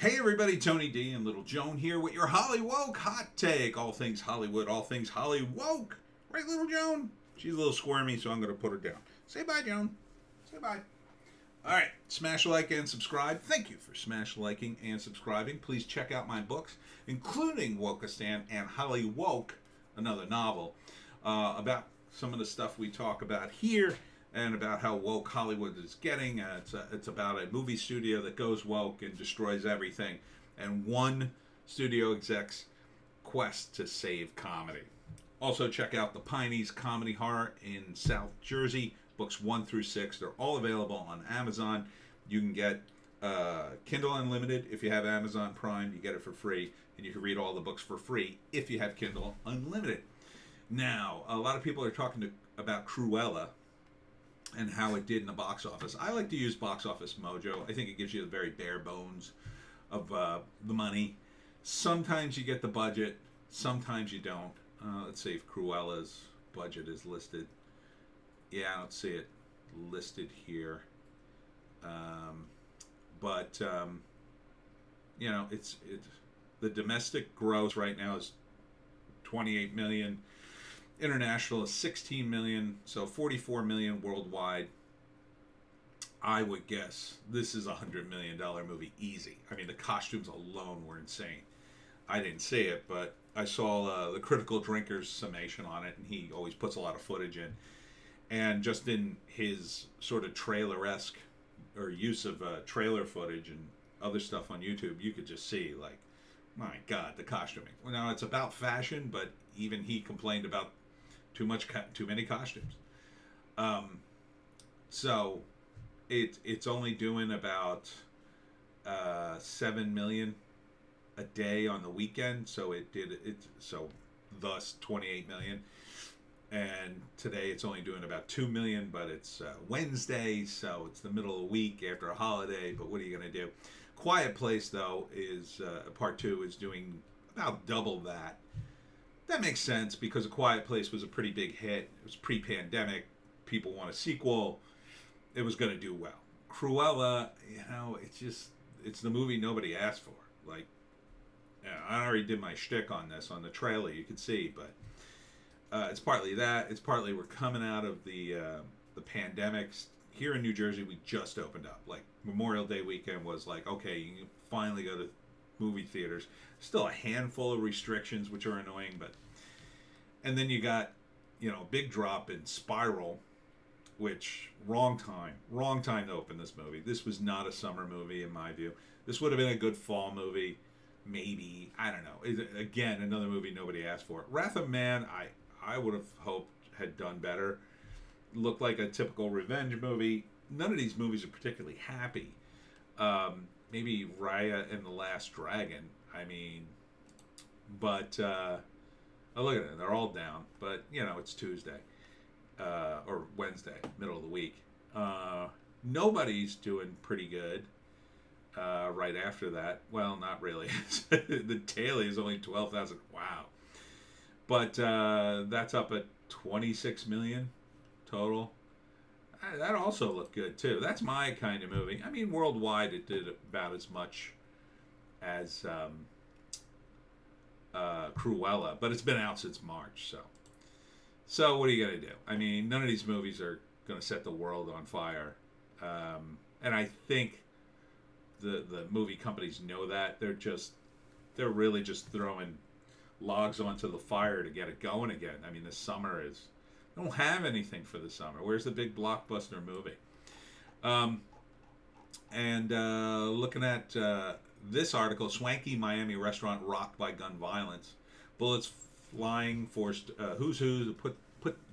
Hey everybody, Tony D and Little Joan here with your Hollywoke hot take. All things Hollywood, all things Hollywoke. Right, Little Joan? She's a little squirmy, so I'm going to put her down. Say bye, Joan. Say bye. All right, smash like and subscribe. Thank you for smash liking and subscribing. Please check out my books, including Wokistan and Hollywoke, another novel, about some of the stuff we talk about here and about how woke Hollywood is getting. It's about a movie studio that goes woke and destroys everything, and one studio exec's quest to save comedy. Also, check out the Pineys Comedy Horror in South Jersey, books 1 through 6. They're all available on Amazon. You can get Kindle Unlimited if you have Amazon Prime. You get it for free, and you can read all the books for free if you have Kindle Unlimited. Now, a lot of people are talking about Cruella and how it did in the box office. I like to use Box Office Mojo. I think it gives you the very bare bones of the money. Sometimes you get the budget, sometimes you don't. Let's see if Cruella's budget is listed. Yeah, I don't see it listed here. But it's the domestic gross right now is 28 million. International is 16 million, so 44 million worldwide. I would guess this is a $100 million movie easy. I mean, the costumes alone were insane. I didn't see it, but I saw the Critical Drinker's summation on it, and he always puts a lot of footage in. And just in his sort of trailer-esque or use of trailer footage and other stuff on YouTube, you could just see, like, my God, the costuming. Well, now it's about fashion, but even he complained about too many costumes. So it's only doing about 7 million a day on the weekend. So thus 28 million. And today it's only doing about 2 million, but it's Wednesday, so it's the middle of the week after a holiday. But what are you going to do? Quiet Place, though, is part 2 is doing about double that. That makes sense because A Quiet Place was a pretty big hit. It was pre-pandemic. People want a sequel. It was going to do well. Cruella, it's the movie nobody asked for. Like, I already did my shtick on this on the trailer. You could see, but it's partly that. It's partly we're coming out of the pandemics. Here in New Jersey, we just opened up. Like, Memorial Day weekend was like, okay, you can finally go to movie theaters. Still a handful of restrictions, which are annoying, and then you got, a big drop in Spiral, which wrong time to open this movie. This was not a summer movie in my view. This would have been a good fall movie, maybe. I don't know. Again, another movie nobody asked for. Wrath of Man, I would have hoped had done better. Looked like a typical revenge movie. None of these movies are particularly happy. Maybe Raya and the Last Dragon. I mean, but look at it. They're all down. But, it's Tuesday. Or Wednesday, middle of the week. Nobody's doing pretty good right after that. Well, not really. The Daily is only 12,000. Wow. But that's up at 26 million total. That also looked good, too. That's my kind of movie. I mean, worldwide, it did about as much as Cruella, but it's been out since March, so what are you going to do? I mean, none of these movies are going to set the world on fire, and I think the movie companies know that. They're really just throwing logs onto the fire to get it going again. I mean, the summer is... I don't have anything for the summer. Where's the big blockbuster movie? Looking at this article, swanky Miami restaurant rocked by gun violence. Bullets flying forced who's who to put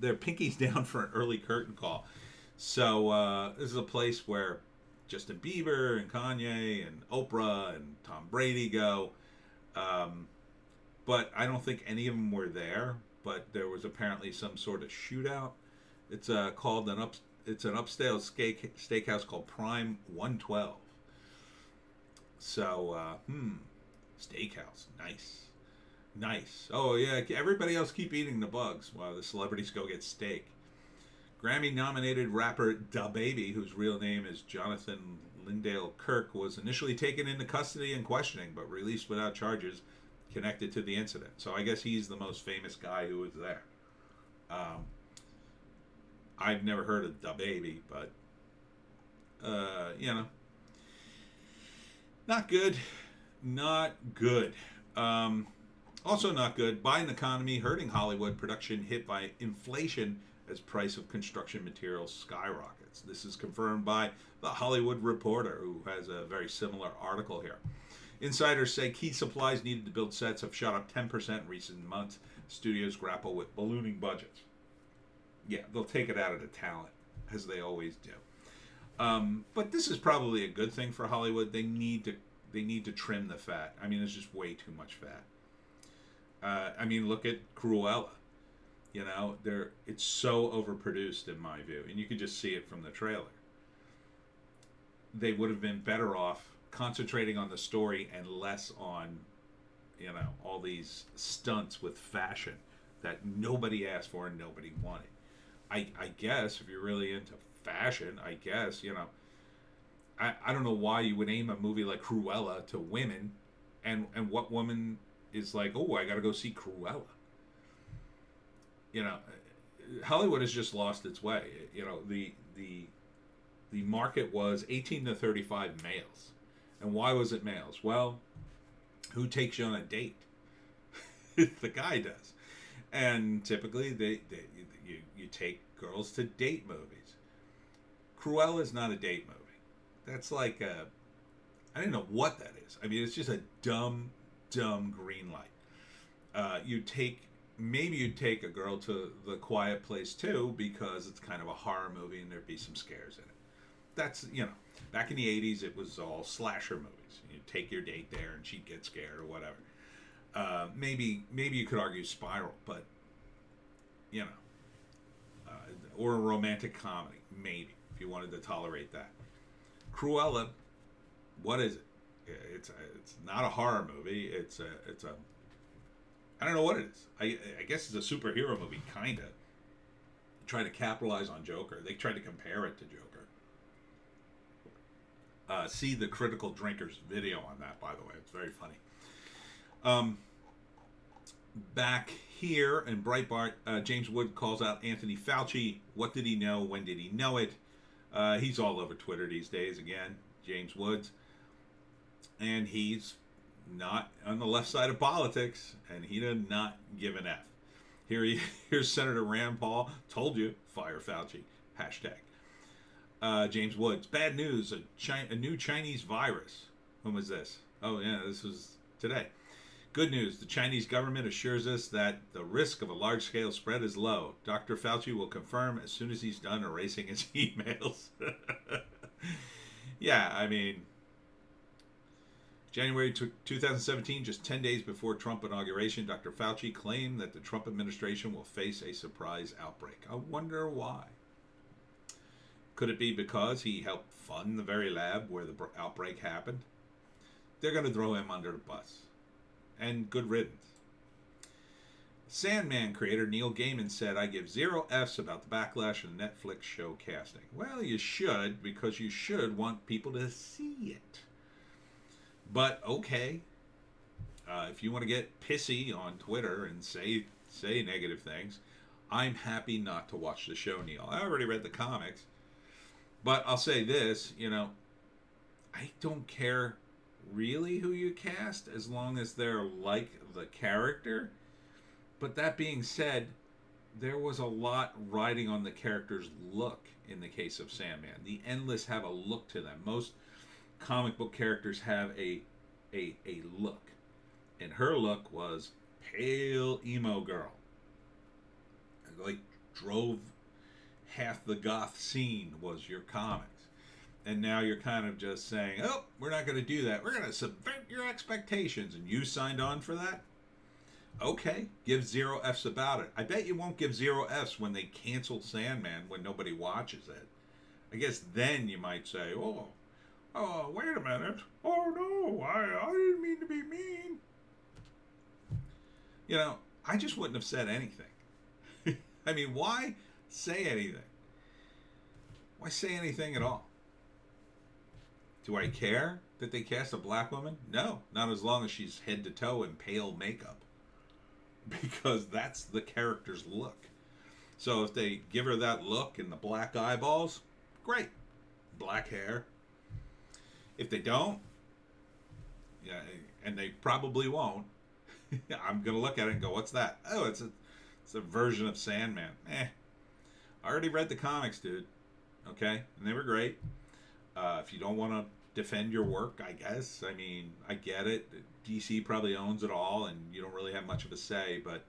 their pinkies down for an early curtain call. So this is a place where Justin Bieber and Kanye and Oprah and Tom Brady go. But I don't think any of them were there. But there was apparently some sort of shootout. It's called an upscale steakhouse called Prime 112. So, steakhouse, nice. Oh yeah, everybody else keep eating the bugs while the celebrities go get steak. Grammy-nominated rapper DaBaby, whose real name is Jonathan Lindale Kirk was initially taken into custody and questioning, but released without charges connected to the incident. So I guess he's the most famous guy who was there. I've never heard of the baby, but not good. Not good. Also not good. Biden economy hurting Hollywood. Production hit by inflation as price of construction materials skyrockets. This is confirmed by the Hollywood Reporter, who has a very similar article here. Insiders say key supplies needed to build sets have shot up 10% in recent months. Studios grapple with ballooning budgets. Yeah, they'll take it out of the talent, as they always do. But this is probably a good thing for Hollywood. They need to trim the fat. I mean, there's just way too much fat. I mean, look at Cruella. You know, it's so overproduced in my view, and you can just see it from the trailer. They would have been better off concentrating on the story and less on, all these stunts with fashion that nobody asked for and nobody wanted. I guess if you're really into fashion, I guess, I don't know why you would aim a movie like Cruella to women, and what woman is like, oh, I got to go see Cruella. Hollywood has just lost its way. The market was 18 to 35 males. And why was it males? Well, who takes you on a date? The guy does. And typically you take girls to date movies. Cruella is not a date movie. That's like I don't know what that is. I mean, it's just a dumb green light. Maybe you'd take a girl to The Quiet Place too, because it's kind of a horror movie and there'd be some scares in it. That's, back in the 80s, it was all slasher movies. You'd take your date there and she'd get scared or whatever. Maybe you could argue Spiral, but, or a romantic comedy, maybe, if you wanted to tolerate that. Cruella, what is it? It's not a horror movie. It's a I don't know what it is. I guess it's a superhero movie, kind of. Trying to capitalize on Joker. They tried to compare it to Joker. See the Critical Drinkers video on that, by the way. It's very funny. Back here in Breitbart, James Wood calls out Anthony Fauci. What did he know? When did he know it? He's all over Twitter these days, again, James Woods. And he's not on the left side of politics, and he did not give an F. Here's Senator Rand Paul. Told you, fire Fauci. Hashtag. James Woods. Bad news. A new Chinese virus. When was this? Oh, yeah, this was today. Good news. The Chinese government assures us that the risk of a large-scale spread is low. Dr. Fauci will confirm as soon as he's done erasing his emails. Yeah, I mean, January 2017, just 10 days before Trump inauguration, Dr. Fauci claimed that the Trump administration will face a surprise outbreak. I wonder why. Could it be because he helped fund the very lab where the outbreak happened? They're going to throw him under the bus. And good riddance. Sandman creator Neil Gaiman said, I give 0 Fs about the backlash of the Netflix show casting. Well, you should, because you should want people to see it. But okay, if you want to get pissy on Twitter and say negative things, I'm happy not to watch the show, Neil. I already read the comics. But I'll say this, I don't care really who you cast as long as they're like the character. But that being said, there was a lot riding on the character's look in the case of Sandman. The Endless have a look to them. Most comic book characters have a look. And her look was pale emo girl. Like drove half the goth scene was your comics. And now you're kind of just saying, oh, we're not going to do that. We're going to subvert your expectations. And you signed on for that? Okay, give 0 Fs about it. I bet you won't give 0 Fs when they cancel Sandman when nobody watches it. I guess then you might say, oh, wait a minute. Oh, no, I didn't mean to be mean. I just wouldn't have said anything. I mean, why say anything? Why say anything at all? Do I care that they cast a black woman? No, not as long as she's head to toe in pale makeup. Because that's the character's look. So if they give her that look and the black eyeballs, great. Black hair. If they don't, yeah, and they probably won't, I'm going to look at it and go, what's that? Oh, it's a version of Sandman. I already read the comics, dude. Okay? And they were great. If you don't want to defend your work, I guess. I mean, I get it. DC probably owns it all, and you don't really have much of a say, but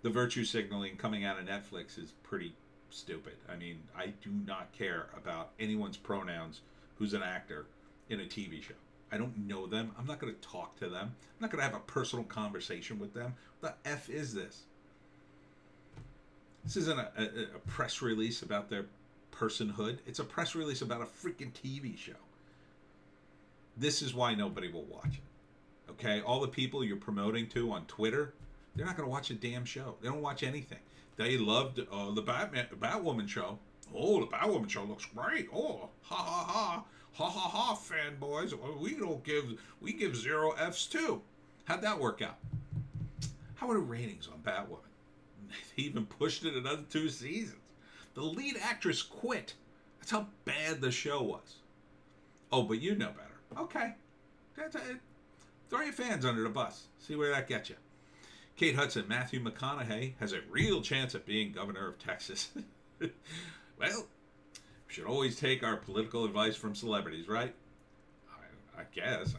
the virtue signaling coming out of Netflix is pretty stupid. I mean, I do not care about anyone's pronouns who's an actor in a TV show. I don't know them. I'm not going to talk to them. I'm not going to have a personal conversation with them. What the F is this? This isn't a press release about their personhood. It's a press release about a freaking TV show. This is why nobody will watch it. Okay? All the people you're promoting to on Twitter, they're not going to watch a damn show. They don't watch anything. They loved the Batwoman show. Oh, the Batwoman show looks great. Oh, ha ha ha. Ha ha ha, fanboys. We give 0 Fs too. How'd that work out? How are the ratings on Batwoman? They even pushed it another 2 seasons. The lead actress quit. That's how bad the show was. Oh, but you know better. Okay. That's it. Throw your fans under the bus. See where that gets you. Kate Hudson, Matthew McConaughey has a real chance at being governor of Texas. Well, we should always take our political advice from celebrities, right? I guess.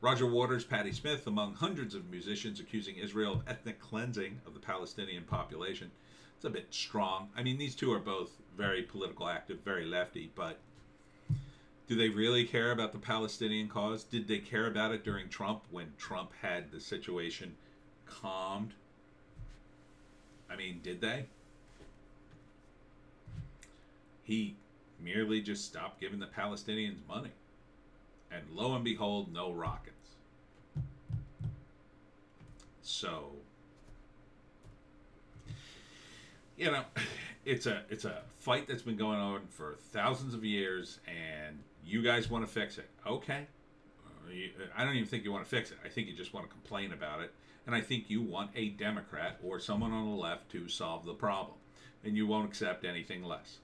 Roger Waters, Patti Smith, among hundreds of musicians accusing Israel of ethnic cleansing of the Palestinian population. It's a bit strong. I mean, these two are both very political active, very lefty, but do they really care about the Palestinian cause? Did they care about it during Trump when Trump had the situation calmed? I mean, did they? He merely just stopped giving the Palestinians money. And lo and behold, no rockets. So, you know, it's a fight that's been going on for thousands of years, and you guys want to fix it. Okay. I don't even think you want to fix it. I think you just want to complain about it. And I think you want a Democrat or someone on the left to solve the problem. And you won't accept anything less.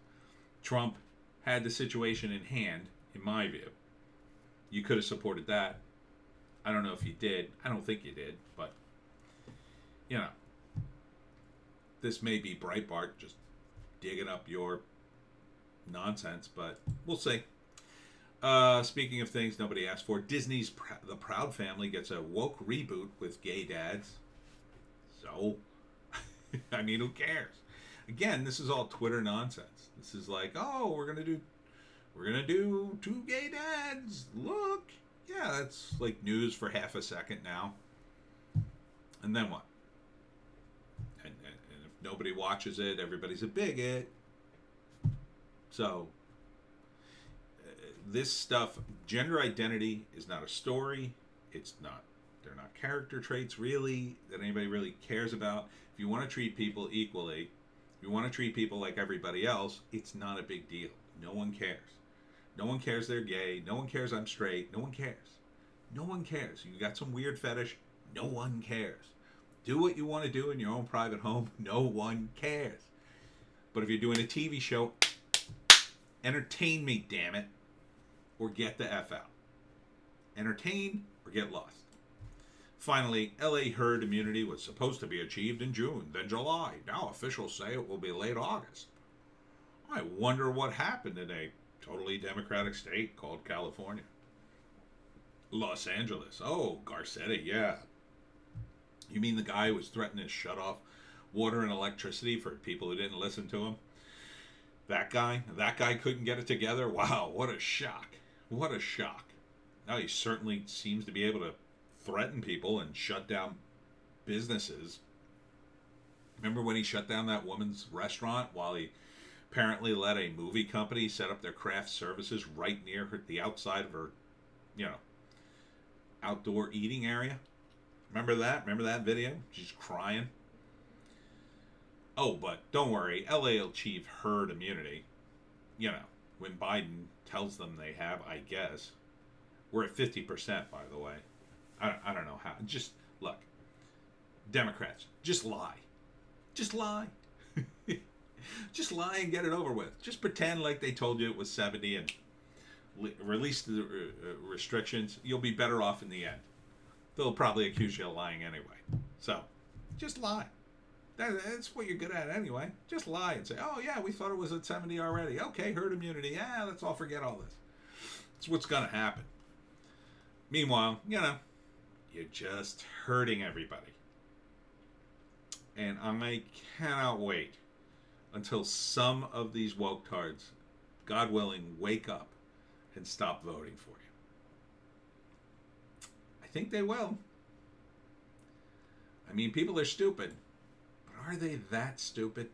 Trump had the situation in hand, in my view. You could have supported that. I don't know if you did. I don't think you did. But, you know, this may be Breitbart just digging up your nonsense, but we'll see. Speaking of things nobody asked for, Disney's The Proud Family gets a woke reboot with gay dads. So, I mean, who cares? Again, this is all Twitter nonsense. This is like, oh, we're gonna do 2 gay dads. Look, yeah, that's like news for half a second now. And then what? And if nobody watches it, everybody's a bigot. So, this stuff, gender identity is not a story. They're not character traits really that anybody really cares about. If you want to treat people equally, if you want to treat people like everybody else, it's not a big deal. No one cares. No one cares they're gay. No one cares I'm straight. No one cares. No one cares. You got some weird fetish. No one cares. Do what you want to do in your own private home. No one cares. But if you're doing a TV show, entertain me, damn it. Or get the F out. Entertain or get lost. Finally, LA herd immunity was supposed to be achieved in June, then July. Now officials say it will be late August. I wonder what happened in a totally democratic state called California. Los Angeles. Oh, Garcetti, yeah. You mean the guy who was threatening to shut off water and electricity for people who didn't listen to him? That guy couldn't get it together? Wow, what a shock. What a shock. Now he certainly seems to be able to threaten people and shut down businesses. Remember when he shut down that woman's restaurant while he apparently let a movie company set up their craft services right near the outside of her, outdoor eating area? Remember that? Remember that video? She's crying. Oh, but don't worry. LA will achieve herd immunity. When Biden tells them they have, I guess. We're at 50%, by the way. I don't know how. Just, look, Democrats, just lie. Just lie. Just lie and get it over with. Just pretend like they told you it was 70 and release the restrictions. You'll be better off in the end. They'll probably accuse you of lying anyway. So, just lie. That's what you're good at anyway. Just lie and say, oh yeah, we thought it was at 70 already. Okay, herd immunity. Yeah, let's all forget all this. That's what's going to happen. Meanwhile, you're just hurting everybody. And I cannot wait until some of these woke-tards, God willing, wake up and stop voting for you. I think they will. I mean, people are stupid. But are they that stupid?